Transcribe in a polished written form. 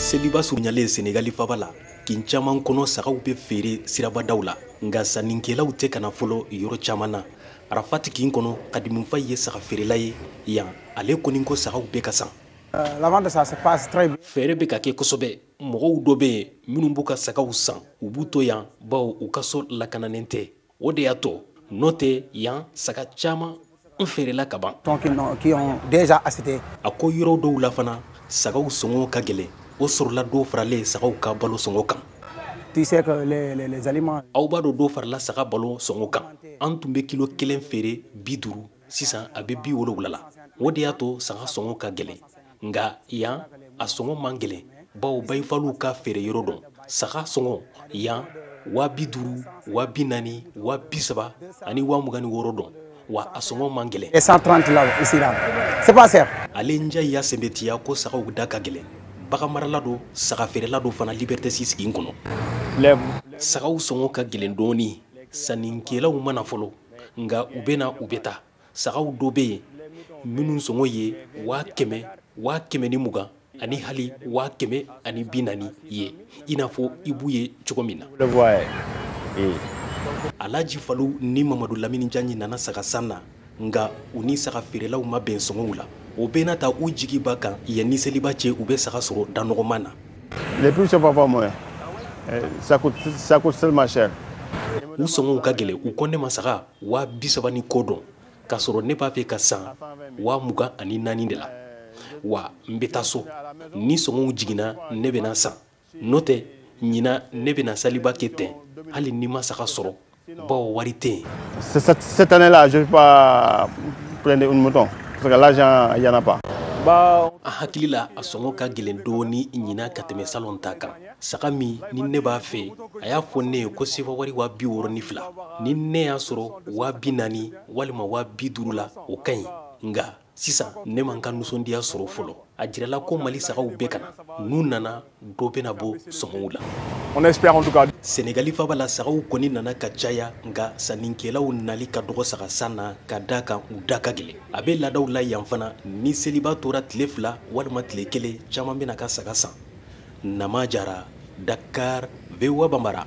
Seliba surunyalen Senegali faba la kin caman kɔnɔ sagaw bɛ feere sirabadaw la nka sannikɛlaw tɛ kana fɔlɔ yɔrɔ caman na. Arafati kin kɔnɔ Kadimufa ye saga feerela ye yan ale kɔni ko sagaw bɛ ka san. La vente ça se passe très bien. Feere bɛ ka kɛ kosɛbɛ mɔgɔw dɔ bɛ yen minnu b'u ka sagaw san u b'u to yan bawo u ka so lakananen tɛ o de y'a to n'o tɛ yan saga caman n feerela ka ban. Qui ont déjà acheté. A ko yɔrɔ dɔw la fana sagaw sɔngɔ ka gɛlɛn o sɔrɔla dɔw faralen sagaw ka balo sɔngɔ kan. Tu sais que les aliments. Aw b'a dɔn dɔw farala saga balo sɔngɔ kan an tun bɛ kilo kelen feere 50 sisan a bɛ 70 la o de y'a to saga sɔngɔ ka gɛlɛn nka yan a sɔngɔ man gɛlɛn bawo bayifaliw ka feere yɔrɔ dɔn saga sɔngɔ yan 50, 40, 30 ani 26 dɔn wa a sɔngɔ man gɛlɛn. 130 là ici là. C'est pas cher. Ale nja y'a sɛbɛtiya ko sagaw da ka gɛlɛn. Bagan marala do saga feerela do fana Liberté 6 sigi kɔnɔ. Sagaw sɔngɔ ka gɛlɛn dɔɔni sannikɛlaw mana fɔlɔ nka u bɛ na u bɛ taa sagaw dɔ bɛ yen minnu sɔngɔ ye 100, 120 ani hali 140 ye i n'a fɔ i b'u ye cogo min na. Alaji Falu ni Mamadu Lamini Janyi nana saga san na nka u ni saga feerelaw ma bɛn sɔngɔw la o bɛɛ n'a ta u jigi b'a kan yanni seliba cɛ u bɛ saga sɔrɔ danɔgɔman na. Les prix sont pas moins. Ça coûte tellement cher. U sɔngɔw ka gɛlɛn u ko ne ma saga 30 ni kɔ dɔn k'a sɔrɔ ne b'a fɛ ka san 24 de la wa n bɛ taa so ni sɔngɔw jiginna ne bɛna san n'o tɛ ɲina ne bɛna saliba kɛ ten hali ni ma saga sɔrɔ bawo wari tɛ yen. Cette année-là, je ne vais pas prendre un mouton parce que l'argent il y en a pas. A hakili la a sɔngɔ ka gɛlɛn dɔɔni ɲina ka tɛmɛ salon ta kan saga min ni ne b'a fɛ a y'a fɔ ne ye ko sefa wari 62 ni ne y'a sɔrɔ 40 walima 50 la o ka ɲi nka sisan ne man ka nisɔndiya sɔrɔ fɔlɔ a jirala ko Mali sagaw bɛɛ kana n'u nana dɔ bɛna bɔ sɔngɔw la. On espère en tout cas. Senegali faba la sagaw kɔni nana ka caya nka sannikɛlaw nali ka dɔgɔ saga san na ka da kan u da ka gɛlɛn a bɛ laadaw la yan fana ni seliba tora tile 2 walima tile 1 caman bɛna ka saga san. Nama Jara, Dakar, VOA Bambara.